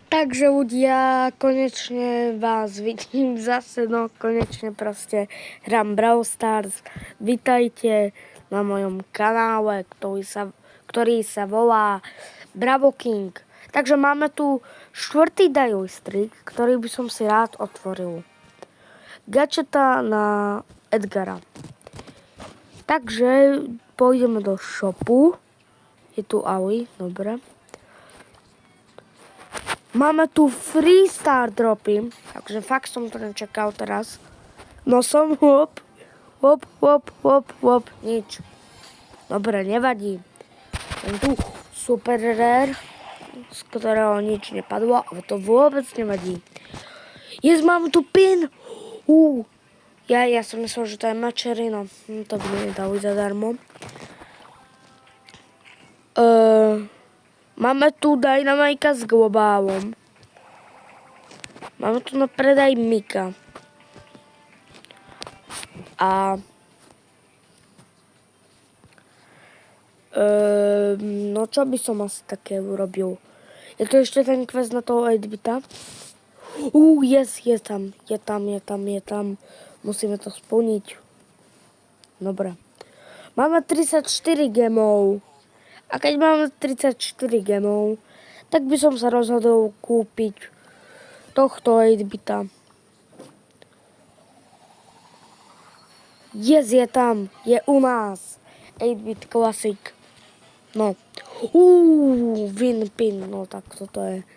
Takže ľudia, konečne vás vidím zase, no konečne proste hrám Brawl Stars. Vítajte na mojom kanále, ktorý sa volá Bravo King. Takže máme tu 4. daily streak, ktorý by som si rád otvoril. Gačeta na Edgara. Takže pôjdeme do shopu. Je tu Ali, dobre. Máme tu free star dropy, takže fakt som to nečakal teraz. No som hop, nič. Dobre, nevadí. Len tu super rare, z ktorého nič nepadlo, ale to vôbec nevadí. Mám tu pin. Ja som myslel, že to je mačerino. To by mi dali zadarmo. Máme tu Dynamika s globálom. Máme tu na predaj Mika. A no čo by som asi také urobil? Je to ešte ten quest na toho 8-bita? Je tam. Musíme to splniť. Dobre. Máme 34 gemov. A keď máme 34 gemov, tak by som sa rozhodol kúpiť tohto 8-bita. Je tam, je u nás. 8-bit Classic. No. Winpin, no tak toto je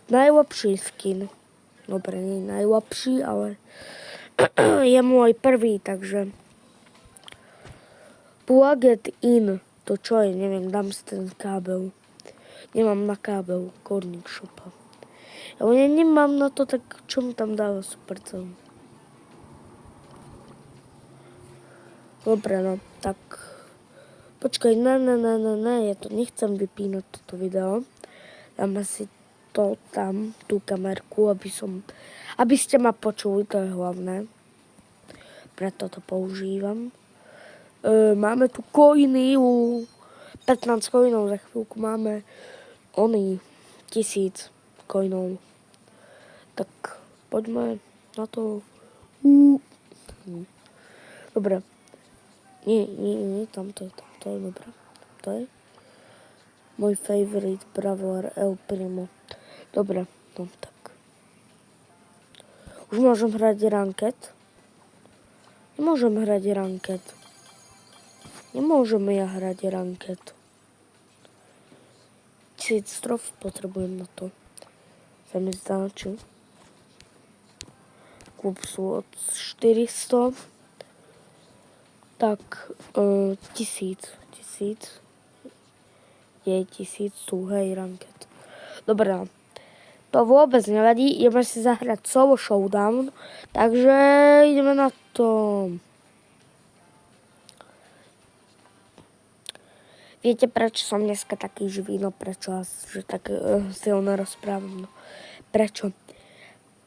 najlepší skin. Dobre, nie najlepší, ale je môj prvý, takže plug it in. To čo je, neviem, dám si ten kábel. Nemám na kábel, Korník Shopa. Ale ja nemám na to, tak čo mi tam dáva Supercell? Dobre, no, tak počkaj, ja to nechcem vypínať toto video. Dáme si to tam, tú kamerku, aby ste ma počuli, to je hlavné. Preto to používam. Máme tu coiny, 15 coinov, za chvíľku máme 1000 coinov. Tak poďme na to. Dobre. Nie, tamto je dobré. To je môj favorite Brawler El Primo. Dobre, no tak. Už môžem hrať ranket? Nemôžem hrať ranket. Nemôžeme ja hrať ranket. 1000 trof potrebujem na to. Sa mi zdá, či? Kúp sú od 400. Tak 1000. Je 1000 sú, hej, ranket. Dobre, to vôbec nevadí. Ideme si zahrať solo showdown. Takže ideme na to. Viete, prečo som dneska taký živý? No prečo? Že tak silno rozprávam. No. Prečo?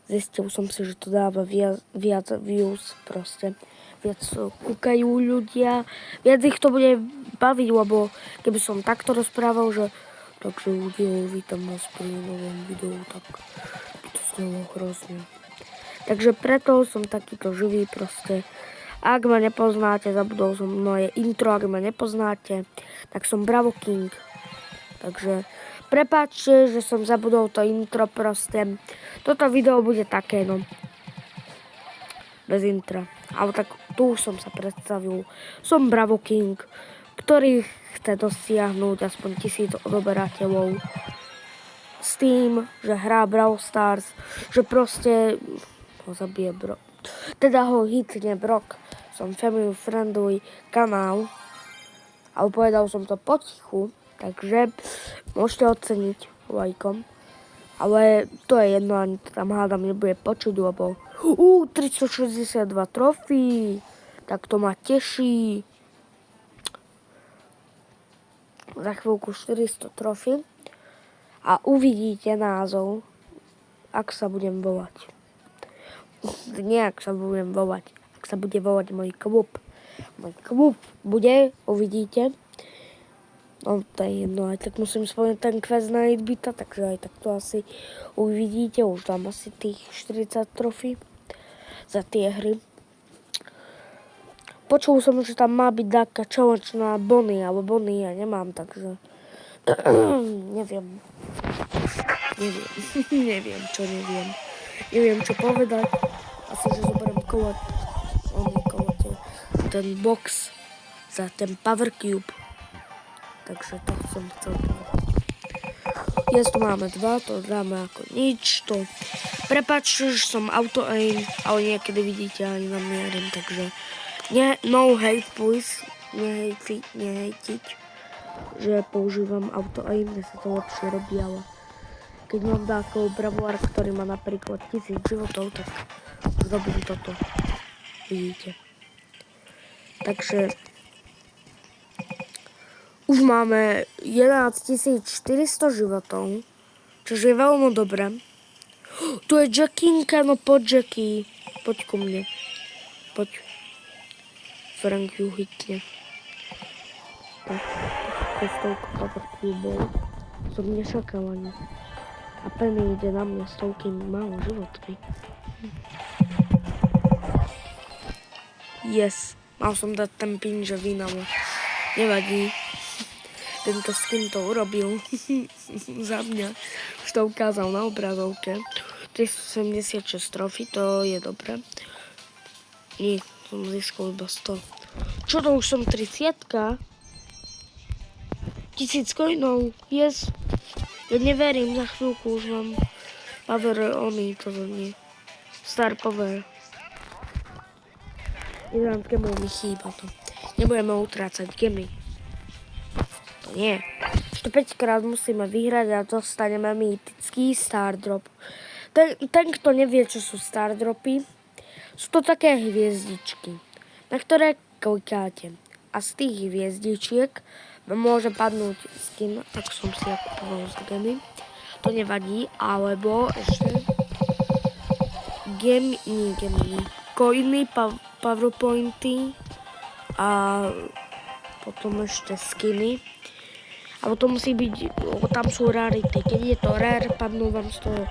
Zistil som si, že to dáva viac views proste. Viac kúkajú ľudia. Viac ich to bude baviť, lebo keby som takto rozprával, že takže ľudia, vítam vás pri novom videu, tak by to znelo hrozne. Takže preto som takýto živý proste. Ak ma nepoznáte, zabudol som moje intro, ak ma nepoznáte, tak som Bravo King. Takže prepáčte, že som zabudol to intro proste. Toto video bude také, no. Bez intra. Ale tak tu som sa predstavil. Som Bravo King, ktorý chce dosiahnuť aspoň 1000 odoberateľov. S tým, že hrá Brawl Stars, že proste ho zabije Brock. Teda ho hitne Brock. Som family friendly kanál, ale povedal som to potichu, takže môžete oceniť lajkom. Ale to je jedno, ani to tam hádam nebude počuť, lebo 362 trofí, tak to ma teší. Za chvíľku 400 trofí a uvidíte názov, ak sa budem volať. Nie, ak sa budem volať. Ak sa bude volať môj klub. Môj klub bude, uvidíte. No to je jedno, aj tak musím splniť ten quest na 8-bita, takže aj tak to asi uvidíte. Už tam asi tých 40 trofí za tie hry. Počul som, že tam má byť taká challenge na Bonnie, ale Bonnie ja nemám, takže neviem. Neviem, čo neviem. Neviem, čo povedať. Asi, že zoberiem ten box za ten Power Cube. Takže to som chcel povedať. Dnes tu máme 2, to dáme ako nič. To prepáčte, že som auto-aim, ale niekedy vidíte ani na mierim, takže no hate please, nehejtiť, že používam auto-aim, kde sa to lepšie robí, ale keď mám takého bravuára, ktorý má napríklad 1000 životov, tak robím toto, vidíte. Takže už máme 11 400 životov, čo je veľmi dobré. Tu je Jackinka, no poď Jackie, poď ku mne, poď. Frank ju hitne. Tak, stovka Power Cube som nečakal ani. A Penny ide na mňa stovky málo životmi. Yes, mal som dať ten pin, že vynalo. Nevadí. Tento skin to urobil za mňa. Už to ukázal na obrazovke. 376 trofí, to je dobré. Nie, som získal iba 100. Čo to, už som 30-ka? 1000 coinov, yes. Ja neverím, za chvíľku už mám power ony, to nie. Star power. 11 gemov mi chýba to. Nebudeme utrácať gemy. To nie. Ešte 5 krát musíme vyhrať a dostaneme mýtický Star Drop. Ten, kto nevie, čo sú Star Dropy, sú to také hviezdičky, na ktoré klikáte. A z tých hviezdičiek môže padnúť skin, tak som si ja kupoval za gemy. To nevadí, alebo ešte coiny, powerpointy a potom ešte skiny. A potom musí byť, tam sú rarity. Keď je to rare, padnú vám z toho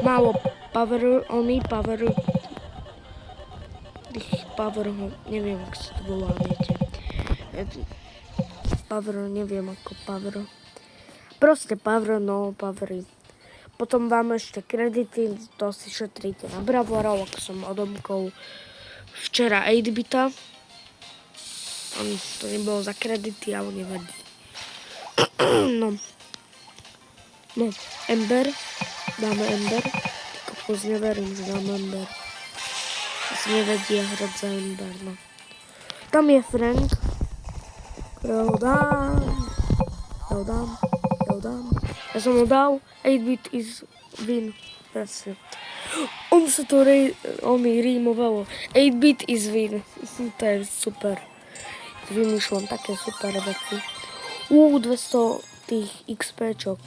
málo power, neviem, ako sa to volá, viete. Power, neviem ako power. Proste power, no powery. Potom vám ešte kredity, to si šetríte na bravorov, ako som odomkol včera 8-bita. To nebolo za kredity, ale nevadí. No, Ember. Dáme Ember. Kokos, neverím, že dáme Ember. Asi nevedia hrať za Ember, no. Tam je Frank. Ktorého dám. Ja som ho dal. 8-bit is win. Presne. On sa to rímovalo. 8-bit is win. To je super. Vymýšľam také super veci. 200 tých XPčok.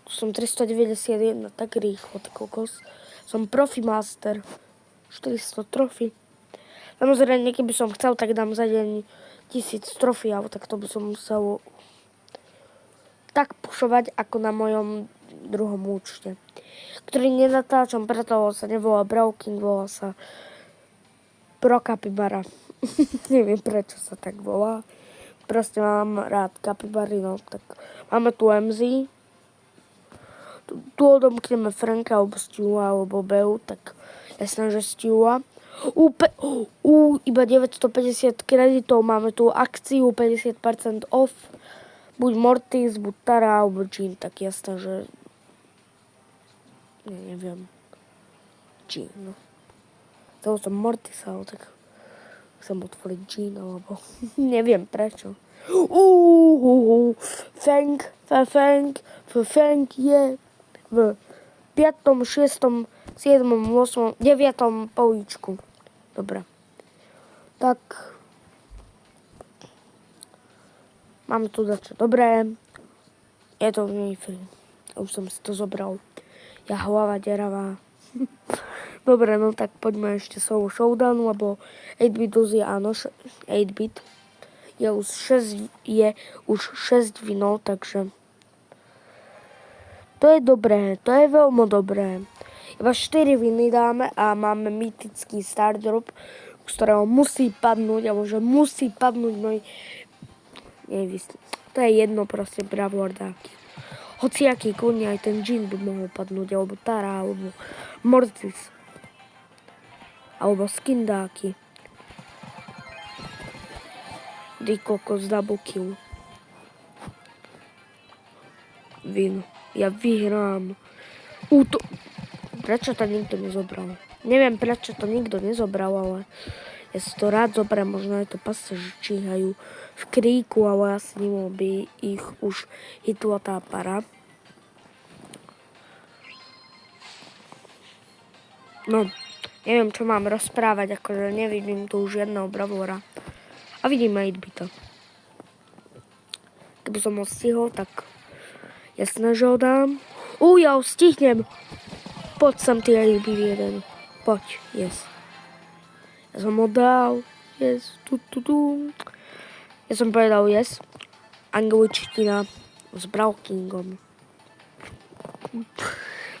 Tu som 391, tak rýchlo, tak kokos. Som Profi Master. 400 trofí. Samozrejme, keby som chcel, tak dám za deň 1000 trofí, ale tak to by som musel tak pušovať, ako na mojom druhom účte. Ktorý nenatáčam, preto sa nevolá Browking, volá sa Pro Capybara. Neviem, prečo sa tak volá. Proste mám rád kapibary, no tak máme tu MZ. Tu odomkneme Franka, alebo Stewa, alebo Beu, tak jasné, že Stewa. Iba 950 kreditov, máme tu akciu 50% off. Buď Mortis, buď Tara, alebo Jean, tak jasné, že neviem. Jean, no. Chcel som Mortisa, ale tak chcem otvoriť Jean, alebo neviem prečo. Fang je v 5., 6., 7., 8., 9. políčku. Dobre. Tak. Máme tu dačo dobré. Je to v nej free. Už som si to zobral. Ja hlava deravá. Dobre, no tak poďme ešte solo showdownu, lebo 8-bit Uzi, áno, 8-bit. už 6 vinov, takže to je dobré, to je veľmi dobré. Iba 4 viny dáme a máme mytický star drop, z ktorého musí padnúť, alebo že musí padnúť môj... To je jedno proste, bravoardáky. Hociaký kľudne, aj ten džin by mohol padnúť, alebo Tara, alebo Mortis. Alebo skindáky. Ty kokos, double kill. Vin. Ja vyhrám. Prečo to nikto nezobral? Neviem, prečo to nikto nezobral, ale ja si to rád zoberiem. Možno aj to pasaži číhajú v kríku, ale asi nemohol by ich už hitla tá para. No, neviem, čo mám rozprávať, akože nevidím tu už jedného bravora. A vidím aj to. Keby som ho stihol, tak jasné, že ho dám. Ja ho stihnem. Poď sem, ty líbivý jeden. Poď, yes. Ja som ho dal. Yes, Ja som povedal yes. Angličtina s Brawlkingom.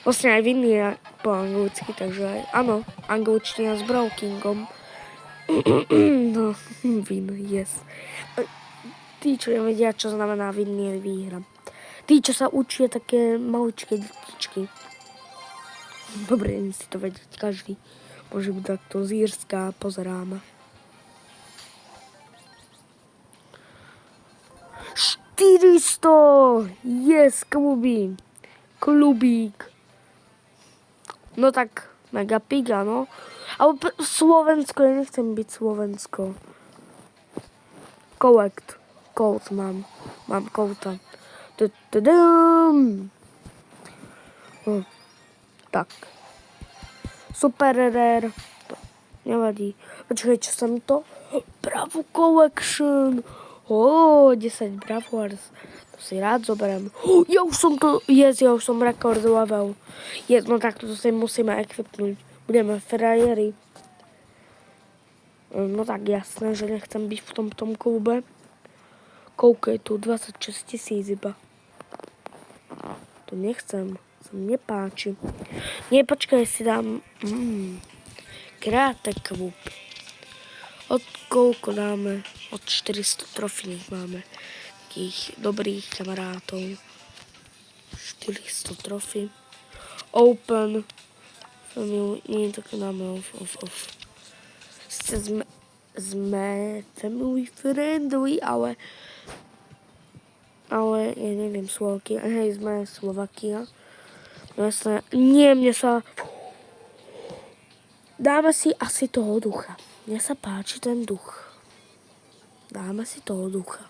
Vlastne aj Vinny je po anglicky, takže aj áno, angličtina s Brawlkingom. No, Vin, yes. Tí, čo nevedia, čo znamená Vinny, výhra. Tí, čo sa učia také maličké detičky. Dobre, nemusí to vedieť každý. Môže byť takto z Írska, pozeráme. 400! Yes, klubík. No tak, mega piga, no. Ale Slovensko, ja nechcem byť Slovensko. Colt mám. Mám Colta. No, tak. Super rare. To nevadí. Počkaj, čo som to? Bravo Collection. 10 Bravors. To si rád zoberiem. Ja už som rekord level. No tak to si musíme ekvipnúť. Budeme frajeri. No tak jasné, že nechcem byť v tom klube. Koľko je tu? 26 000 iba. To nechcem. Sa mi nepáči. Nie, počkaj, si dám... Krátek klub. Od koľko dáme? Od 400 trofí máme. Takých dobrých kamarátov. 400 trofí. Open. Nie, tak dáme off. Sme family friendly, ale ja neviem Slovakia. Hej, sme Slovakia. No jasné. Nie, dáme si asi toho ducha. Mne sa páči ten duch. Dáme si toho ducha.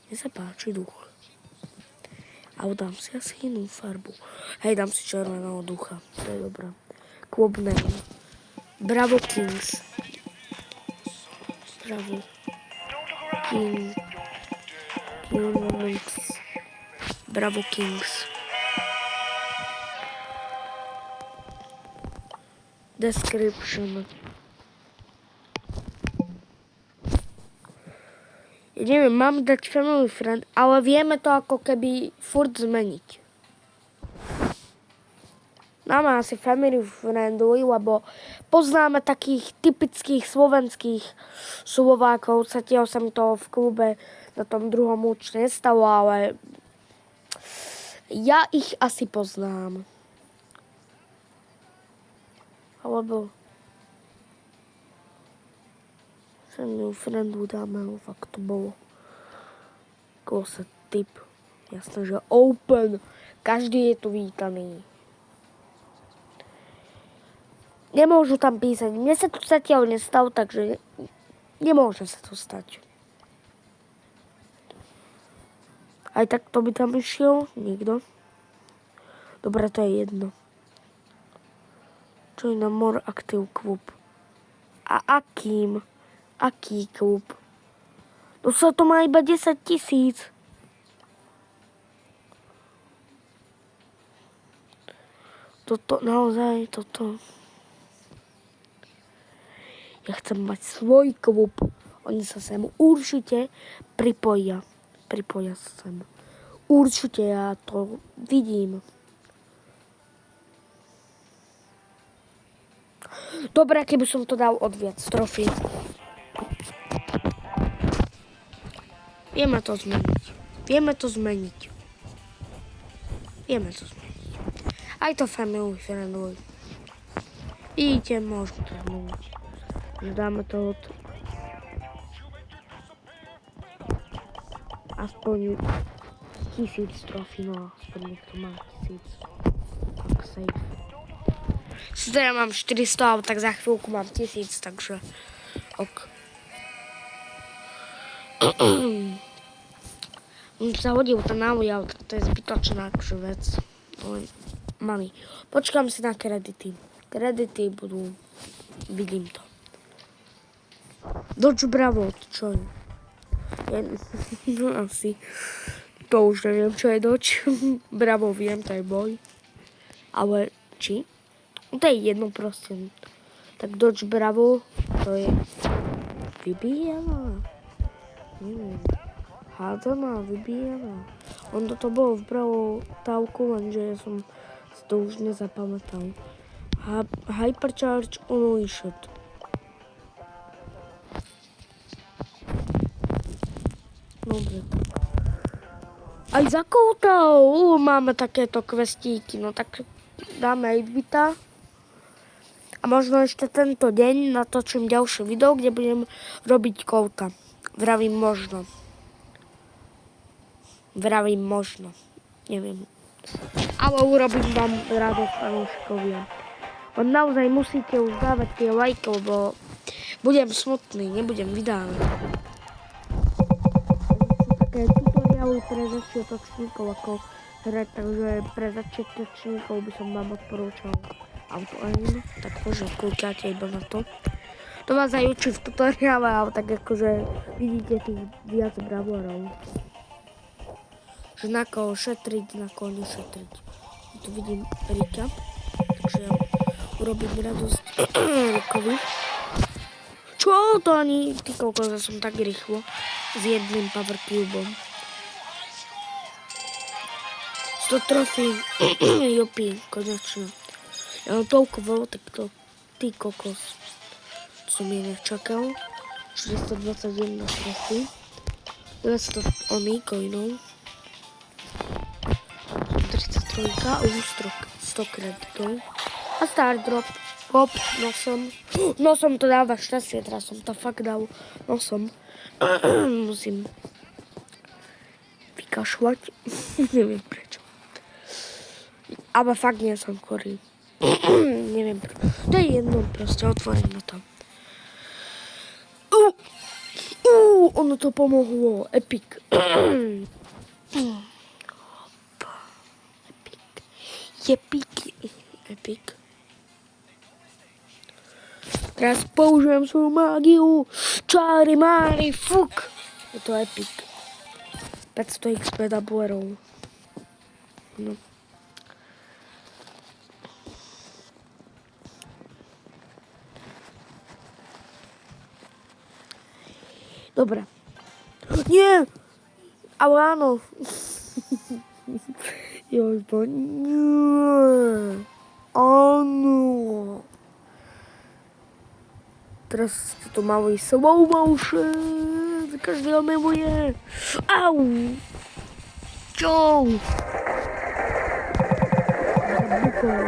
Mne sa páči duch. Ale dám si asi inú farbu. Hej, dám si červeného ducha. To je dobré. Club name. Bravo Kings. Bravo. Kings. Bravo Kings. Description. Ja neviem, mám dať family friend, ale vieme to ako keby furt zmeniť. Dáme asi family friendly, lebo poznáme takých typických slovenských Slovákov. Zatiaľ sa mi to v klube na tom druhom účte nestalo, ale ja ich asi poznám. Alebo family friendly dáme, fakt to bolo. Closet tip. Jasné, že open. Každý je tu vítaný. Nemôžu tam písať. Mne sa to zatiaľ nestalo, takže nemôže sa to stať. Aj tak to by tam išiel? Nikto? Dobre, to je jedno. Čo je na More Active Club? A aký klub? No sa to má iba 10 000. Toto. Ja chcem mať svoj klub. oni sa sem určite pripoja. Pripoja sa sem. Určite ja to vidím. Dobre, keby som to dal od viac trofí. Vieme to zmeniť. Vieme to zmeniť. Vieme to zmeniť. Aj to family friendly. Vidíte, môžeme to zmeniť. Že dáme to od... Aspoň 1000 trofí, no aspoň niekto má 1000. Tak safe. Sice ja mám 400, ale tak za chvíľku mám 1000, takže ok. Sa hodil to na môj auto, to je zbytočná akože vec. Mami, počkám si na kredity. Kredity budú, vidím to. Dodge Bravo, čo je? No asi, to už neviem, čo je Dodge. Bravo viem, to je boj. Ale či? To je jedno proste. Tak Dodge Bravo, to je vybíjaná. Neviem. Hádaná, vybíjaná. On to bolo v Bravo távku, lenže ja som si to už nezapamätal. Hypercharge Unleashed. Dobre. Aj za koutou máme takéto questíky, no tak dáme 8-bita. A možno ešte tento deň natočím ďalšie video, kde budem robiť kouta. Vravím možno. Neviem. Ale urobím vám radosť, fanúšikovia. Len naozaj musíte už dávať tie lajky, lebo budem smutný, nebudem vydávať. Také tutoriály pre začiatočníkov ako hrať, takže pre začiatočníkov by som vám odporúčal AutoAim, tak že kúkate iba na to. To vás aj učí v tutoriále, ale tak akože vidíte tých viac bravorov. Že na koho šetriť, na koho nešetriť. Tu vidím Rika, takže urobím radosť Rikovi. Čo to ani? Ty koľko, že som tak rýchlo s jedným power cubom. 100 trofí, jopí, konečne. Ja mám toľko veľa, tak to, ty kokos. To som je nečakal. 421 trofí. 200 coinov. 33 a už 100 kreditov. A star drop. Hop, nosom to dáva šťastie, teraz som to fakt dal nosom. Musím vykašľať. Neviem prečo. Ale fakt nie som chorý. Neviem prečo. To je jedno, proste otvorím na to. Ono to pomohlo. Epic. Epic. Teraz použijem svoju mágiu. Čári mári, fuk. Je to epic. 500 XP dablerov. No. Dobre. Nie! Ale áno. Jojbo, nie. Áno. Teraz to malý slow motion. Každý ho miluje. Au! Čo? Zabukol.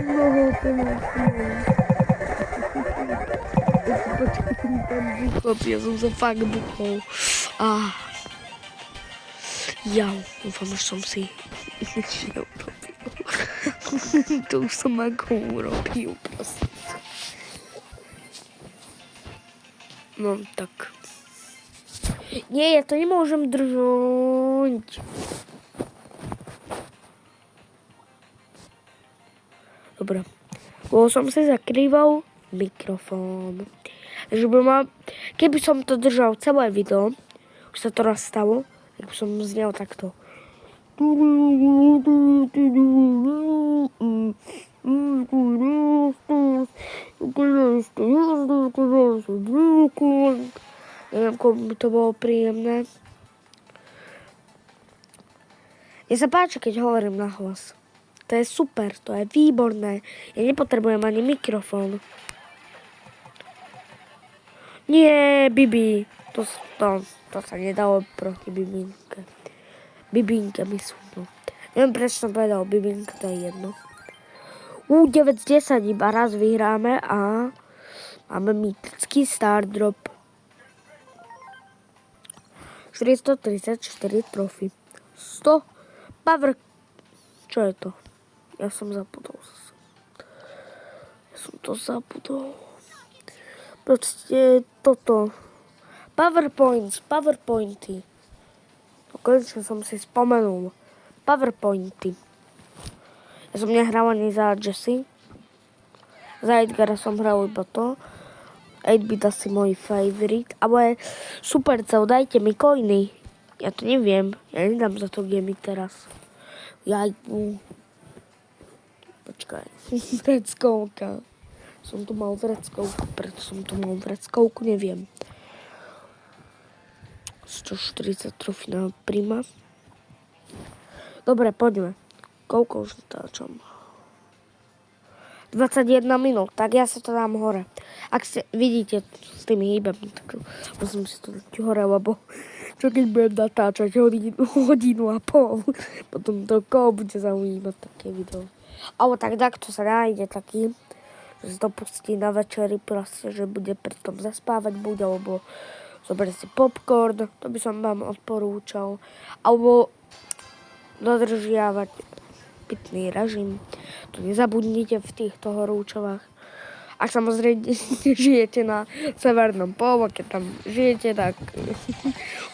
Mnoho pomoci. Počkaj, tam buchol, ja som sa fakt buchol. Ja, dúfam, že som si neurobil. To už som ako urobil, prosím. No, tak. Nie, ja to nemôžem držať. Dobre. Bol som si zakrýval mikrofón. Takže keby som to držal celé video, už sa to raz stalo, tak by som znel takto. Neviem, komu by to bolo príjemné. Mne sa páči, keď hovorím na hlas. To je super, to je výborné. Ja nepotrebujem ani mikrofón. Nie, Bibi. To sa nedalo proti Bibinke. Bibinke myslím. Neviem, prečo som povedal Bibinke, to je jedno. 9 z 10 iba raz vyhráme a máme mytický star drop. 434 trofy. 100 power. Čo je to? Ja som zabudol. Proste toto. Powerpointy. Konečne som si spomenul. Powerpointy. Ja som nehral ani za Jessie. Za Edgara som hral iba to. 8-bit asi môj favorite. Ale super cel, dajte mi coiny. Ja to neviem. Ja nedám za to gemy teraz. Počkaj. Vreckovka. Som tu mal vreckovku. Preto som tu mal vreckovku, neviem. 140 trofí na prima. Dobre, poďme. Koľko už natáčam? 21 minút, tak ja sa to dám hore. Ak ste vidíte s tými hýbami, tak musím si to dať hore, lebo čo keď budem natáčať hodinu a pol, potom to koho bude zaujímať také video. Ale tak takto sa nájde taký, že sa to pustí na večeri proste, že bude pri tom zaspávať bude, alebo zoberie si popcorn, to by som vám odporúčal, alebo dodržiavať pitný režim. To nezabudnite v týchto horúčovách. Ak samozrejme žijete na severnom poloke, tam žijete, tak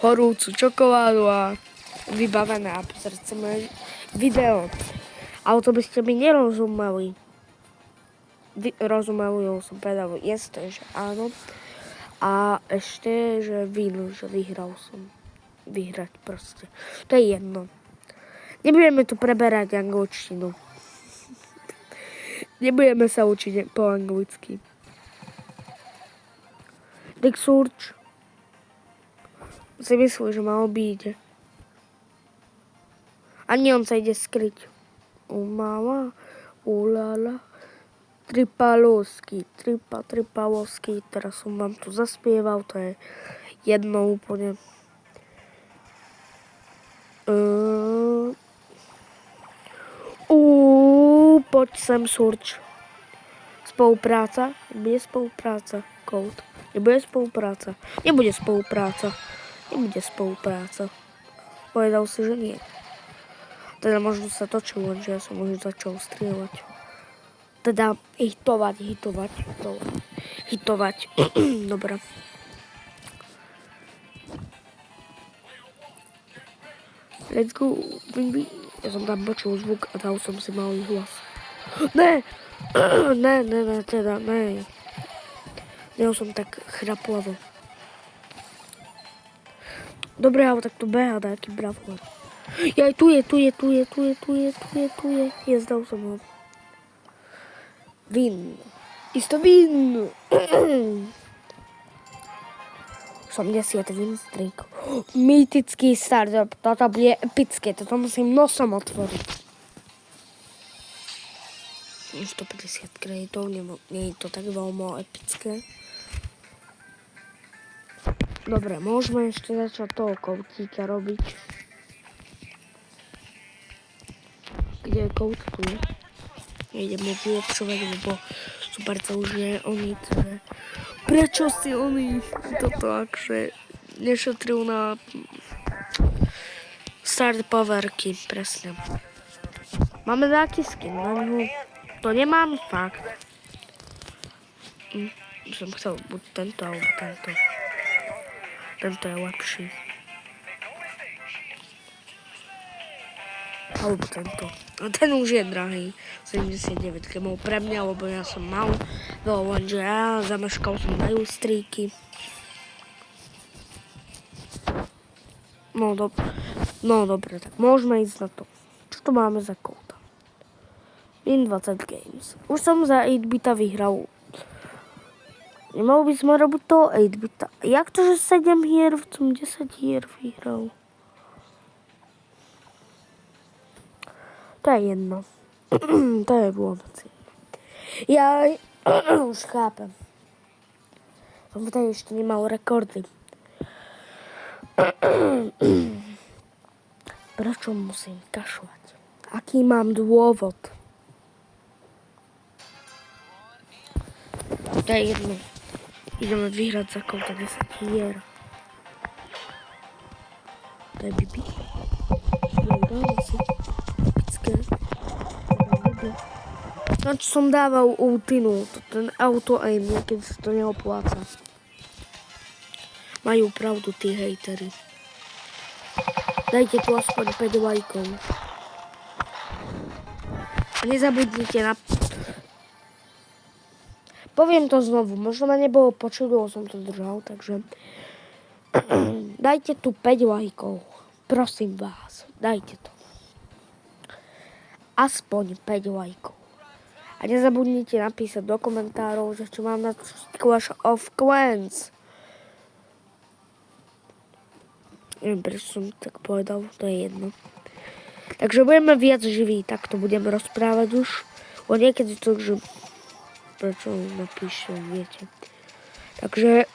horúcu čokoládu a vybavené a pozrieť sa moje video. Ale to by ste mi nerozumeli. Rozumeli, som povedal, jestli, že áno. A ešte, že že vyhral som. Vyhrať proste. To je jedno. Nebudeme tu preberať angličtinu. Nebudeme sa učiť po anglicky. Dick Surge si myslí, že ma obíde. Ani on sa ide skryť. Mama, ulala, Tripalovský. Teraz som vám tu zaspieval, to je jedno úplne. Poď sem, Surge. Spolupráca? Nebude spolupráca. Code. Nebude spolupráca. Povedal si, že nie. Teda možno sa točil, lenže ja som už začal strieľať. Teda hitovať. Dobre. Let's go. Ja som tam počul zvuk a dal som si malý hlas. Ne. Ja som tak chraplavo. Dobre, ale tak to beha, taký bravor. Ja tu je. Jezdal som ho. Win. Isto win. 80 win streak. Mýtický start. Toto bude epické. Toto musím nosom otvoriť. 150 kreditov. Nie je to tak veľmi epické. Dobre, môžeme ešte začať toho koutíka robiť. Kde je kout? Tu je. Ideme vylepšovať, lebo Supercell už nie je oný, takže prečo si oný toto akže nešetril na start powerky, presne. Máme nejaký skin na ňu, to nemám fakt. Som chcel buď tento, alebo tento. Tento je lepší. Alebo tento. A ten už je drahý. 79 km pre mňa, lebo ja som mal. No, lenže ja zameškal som na ilustríky. No dobre, tak môžeme ísť na to. Čo to máme za kód? Win 20 games. Už som za 8-bita vyhral. Nemal by sme robiť toho 8-bita. Jak to, že 7 hier, som 10 hier vyhral? To je jedno. To je vôbec jedno. Ja už chápem. Som vtedy ešte nemal rekordy. Prečo musím kašľať? Aký mám dôvod? To je jedno. Ideme vyhrať za kouta 10 hier. To je Bibi. Dáva si pické. Na čo som dával ultinu, ten auto aim, niekedy sa to neopláca. Majú pravdu tí hejteri. Dajte tu aspoň 5 lajkov. A nezabudnite na... Poviem to znovu, možno ma nebolo počuť, lebo som to držal, takže... Dajte tu 5 lajkov. Prosím vás, dajte to. Aspoň 5 lajkov. A nezabudnite napísať do komentárov, že čo mám na Clash of Clans. Neviem, prečo som tak povedal, to je jedno. Takže budeme viac živí, tak to budem rozprávať už. O niekedy to, že... Prečo napíšem, viete. Takže...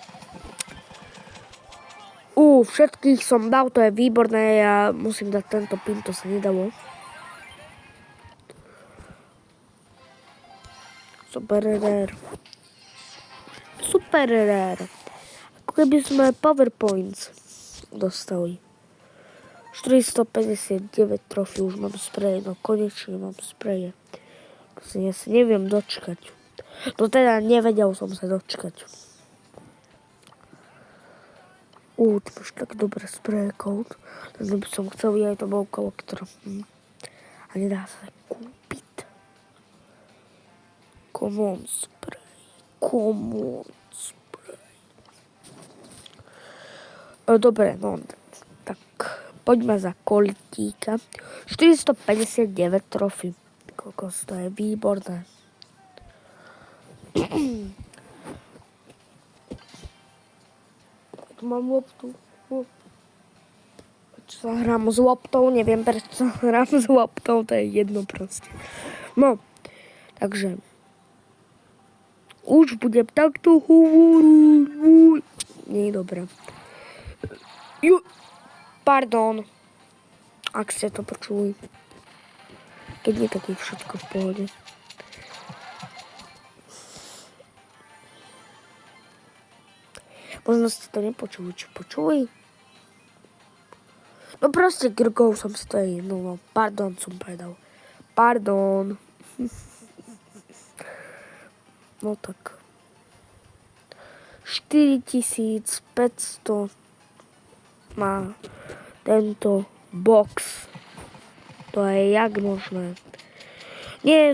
Všetkých som dal, to je výborné, ja musím dať tento pin, to sa nedalo. Super rare. Super rare. Ako keby sme PowerPoints dostali. 459 trofí, už mám spreje, no konečne mám spreje. Ja sa neviem dočkať. No teda nevedel som sa dočkať. Ty máš tak dobré spreje kód. Takže by som chcel, aj to bol kolektor. A nedá sa kúpiť. Come on spray. Dobre, no tak poďme za kolitíka. 459 trofí. Kokos, to je výborné. Tu mám loptu. Prečo sa hrám s loptou? Neviem, prečo sa hrám s loptou. To je jedno proste. No, takže... Už budem takto hovoriť. Nie je dobré. Pardon. Ak ste to počuli. Keď nie, tak je všetko v pohode. Možno ste to nepočuli. Čo počuli? No proste grgol som si to jedno. No, pardon som povedal. Pardon. No tak. 4500 má tento box. To je jak možné. Nie,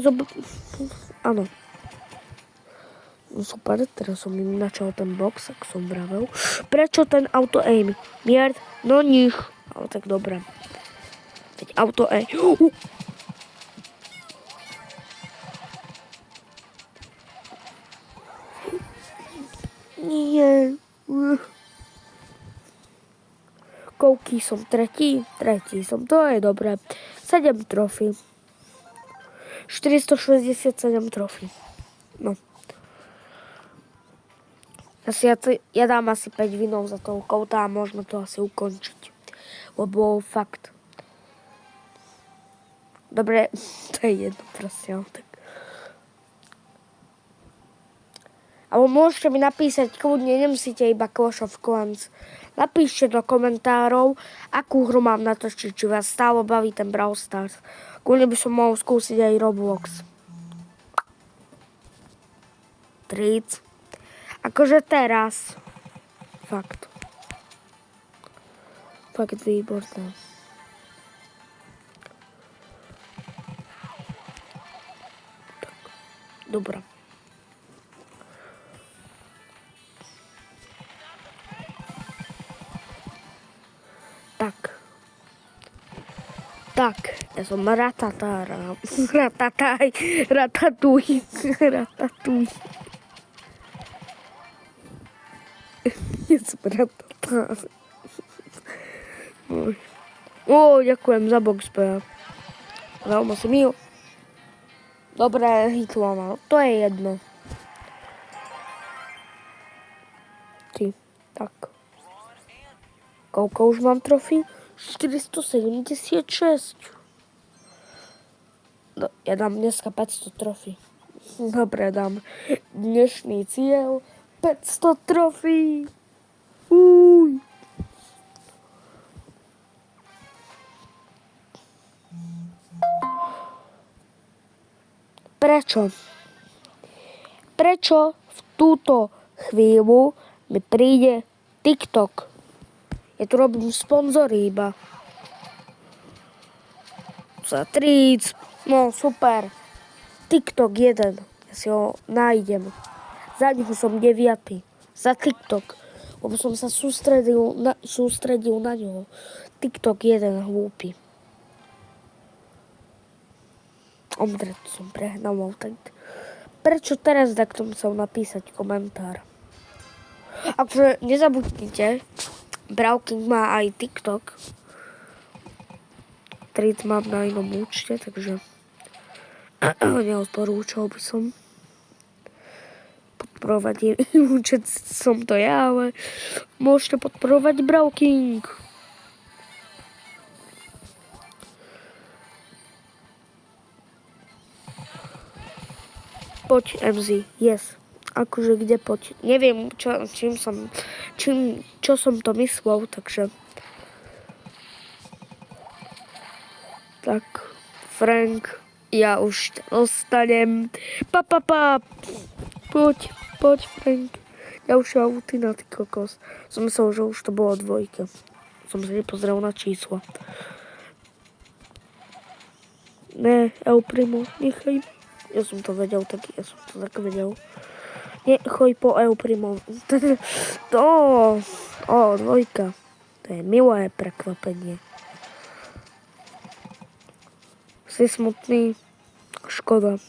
áno. No super, teraz som im načal ten box, ak som vravel. Prečo ten auto aim? Mierd, no nich. Ale tak dobré. Veď auto aim. Nie. Koľký som? Tretí som. To je dobré. 7 trofí. 467 trofí. No. Ja dám asi 5 vinov za toho kouta a môžeme to asi ukončiť. Lebo fakt. Dobre, to je jedno proste. Tak. Alebo môžete mi napísať, kľudne nemusíte iba Clash of Clans. Napíšte do komentárov, akú hru mám natočiť, či vás stále baví ten Brawl Stars. Kľudne by som mohol skúsiť aj Roblox. Tric. Akože teraz. Fakt. Fakt výborné. Tak. Dobre. Tak. Tak, ja som Ratatára. Ratataj, ratatuj, ratatuj. Ja som Ratatára. Ďakujem za box spea. Veľmi si mil. Dobre, hitlona, to je jedno. Ty, tak. Koľko už mám trofí? 476. No, ja dám dneska 500 trofí. Dobre, dám dnešný cieľ 500 trofí. Uj. Prečo? Prečo v túto chvíľu mi príde TikTok? Ja tu robím sponzory iba. Za tríc. No super. TikTok 1. Ja si ho nájdem. Za neho som 9. Za TikTok. Lebo som sa sústredil na ňoho. TikTok 1 hlúpy. Omdre, to som prehnal. Prečo teraz takto musel napísať komentár? Akože nezabudnite, Brawking má aj TikTok. Tric mám na inom účte, takže neodporúčal by som podporovať účet, som to ja, ale môžete podporovať Brawking. Poď, MZ, yes. Akože kde poď. Neviem, čo som to myslel, takže... Tak, Frank, ja už ostanem. Poď, Frank. Ja už mám ty na ty kokos. Som myslel, že už to bolo 2. Som sa nepozrel na číslo. Ne, El Primo, nechaj. Ja som to vedel, tak vedel. Nechoj po El Primo. To, 2. To je milé prekvapenie. Si smutný? Škoda.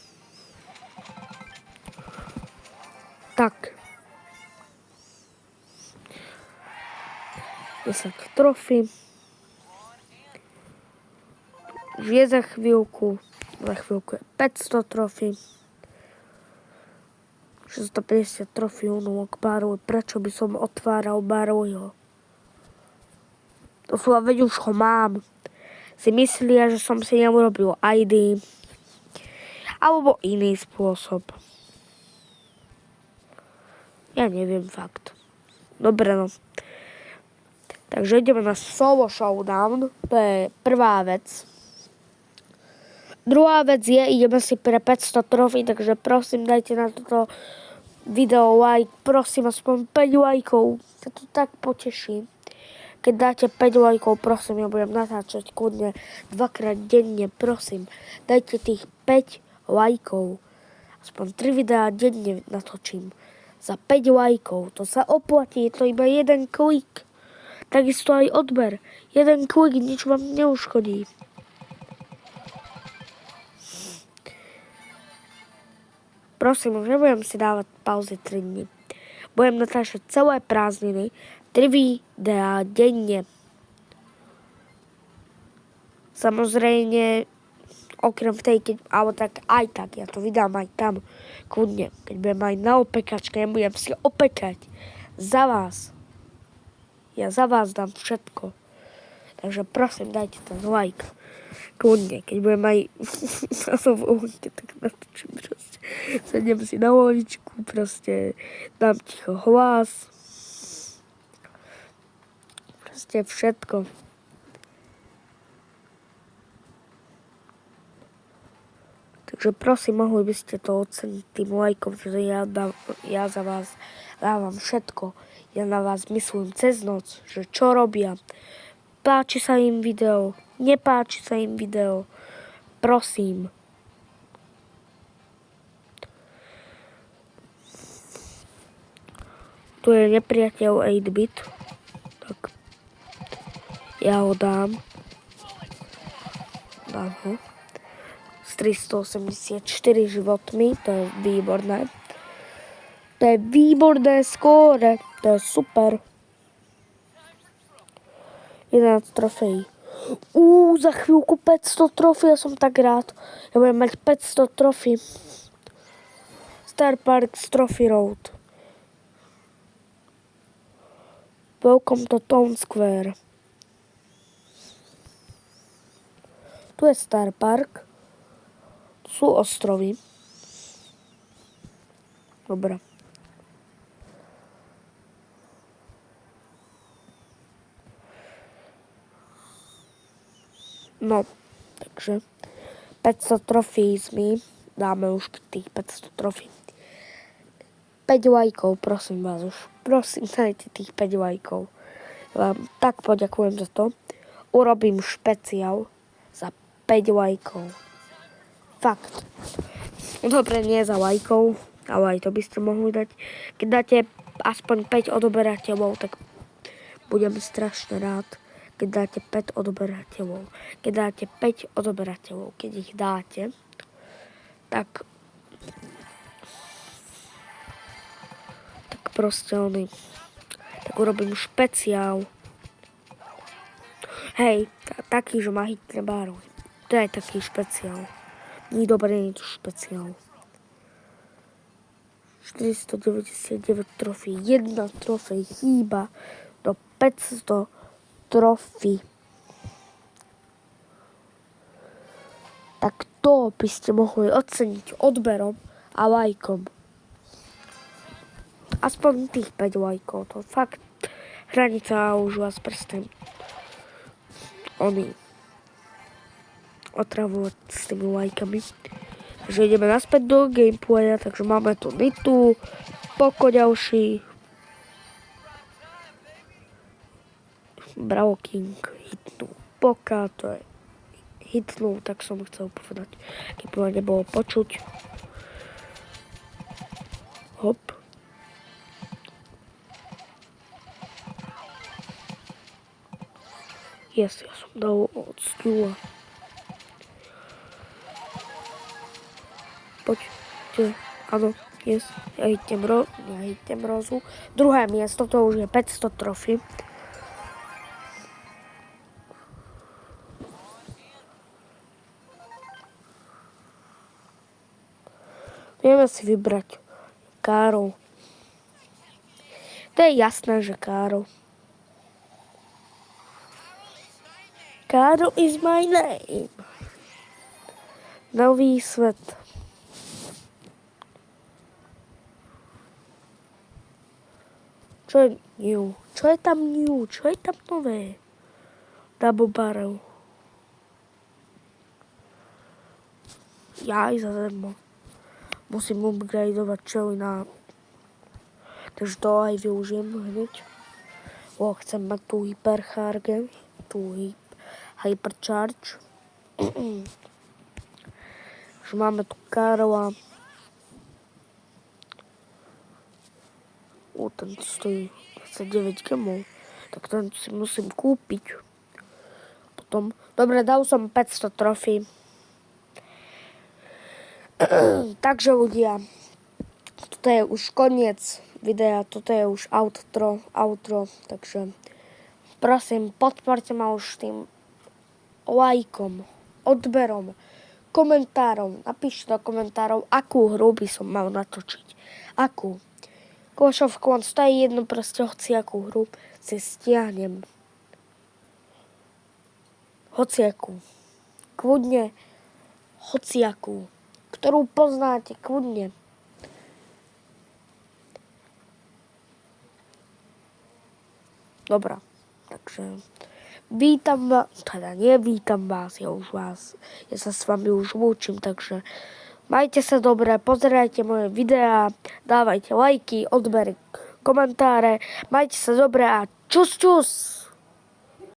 Tak. 10 trofí. Už je za chvíľku je 500 trofí. 650 trofí unlock Barley. Prečo by som otváral Barleyho? To sú, veď už ho mám. Si myslia, že som si neurobil ID. Alebo iný spôsob. Ja neviem fakt. Dobre, no. Takže ideme na solo showdown. To je prvá vec. Druhá vec je, ideme si pre 500 trofí, takže prosím, dajte na toto video like. Prosím, aspoň 5 lajkov. Sa to tak poteší. Keď dáte 5 lajkov, prosím, ja budem natáčať kľudne 2-krát denne, prosím. Dajte tých 5 lajkov. Aspoň 3 videá denne natočím. Za 5 lajkov. To sa oplatí, je to iba jeden klik. Takisto aj odber. Jeden klik, nič vám neuškodí. Prosím, už nebudem si dávať pauzy 3 dní. Budem natáčať celé prázdniny, 3 videá denne. Samozrejme, okrem tej, alebo tak aj tak, ja to vydám aj tam, kľudne. Keď budem aj na opekačke, nebudem si opekať. Za vás. Ja za vás dám všetko. Takže prosím, dajte ten like. Kľudne, keď budem aj na dovolenke, tak natočím proste. Sednem si na ložičku, proste dám ticho hlas. Proste všetko. Takže prosím, mohli by ste to oceniť tým lajkom, že ja za vás dávam všetko. Ja na vás myslím cez noc, že čo robia. Páči sa im video, nepáči sa im video. Prosím. Tu je nepriateľ 8-bit. Tak. Ja ho dám. áno. S 384 životmi, to je výborné. To je výborné skóre, to je super. 11 trofejí. Za chvíľku 500 trofí, ja som tak rád. Ja budem mať 500 trofí. Star Parks Trophy Road. Welcome to Town Square. Tu je Star Park. Tu sú ostrovy. Dobre. No, takže 500 trofízmi. Dáme už tých 500 trofí. 5 lajkov, prosím vás už. Prosím, dajte tých 5 lajkov. Vám tak poďakujem za to. Urobím špeciál za 5 lajkov. Fakt. Dobre, nie za lajkov, ale aj to by ste mohli dať. Keď dáte aspoň 5 odoberateľov, tak budem strašne rád. Keď dáte 5 odoberateľov. Keď dáte 5 odoberateľov, keď ich dáte, tak proste tak urobím špeciál. Hej, taký, že má hitné báru. To je taký špeciál. Nie dobre, nie je to špeciál. 499 trofí. Jedna trofej chýba do 500 trofí. Tak to by ste mohli oceniť odberom a lajkom. Aspoň tých 5 lajkov. To fakt hranica už vás presne otravovať s tými lajkami. Takže ideme naspäť do gameplaya. Takže máme tu Nitu, Poko ďalší. Bravo King hitnú Poka, to je hitnú, tak som chcel povedať, keď ma nebolo počuť. Hop. Ja som dal od Stula. Poďte, áno, ja hitnem Rozu. Druhé miesto, to už je 500 trofí. Vieme si vybrať Karol. To je jasné, že Karol. Karol is my name. Nový svet. Čo je new? Čo je tam new? Čo je tam nové? Double barrel. Ja aj zadarmo. Musím upgradeovať čeli na... Takže to aj využijem hneď. Chcem mať tú hypercharge, tú hypercharge. Že máme tu Karola. Ten stojí 29 gemov. Tak ten si musím kúpiť. Potom... Dobre, dal som 500 trofí. Takže ľudia, toto je už koniec videa, toto je už outro, takže prosím, podporte ma už tým lajkom, odberom, komentárom. Napíšte do komentárov, akú hru by som mal natočiť. Akú. Clash of Clans, to je jedno, proste hociakú hru si stiahnem. Hociakú. Kľudne hociakú. Ktorú poznáte, kľudne. Dobrá, takže vítam vás, teda nevítam vás, ja sa s vami už lúčim, takže majte sa dobre, pozerajte moje videá, dávajte lajky, odbery, komentáre, majte sa dobre a čus čus!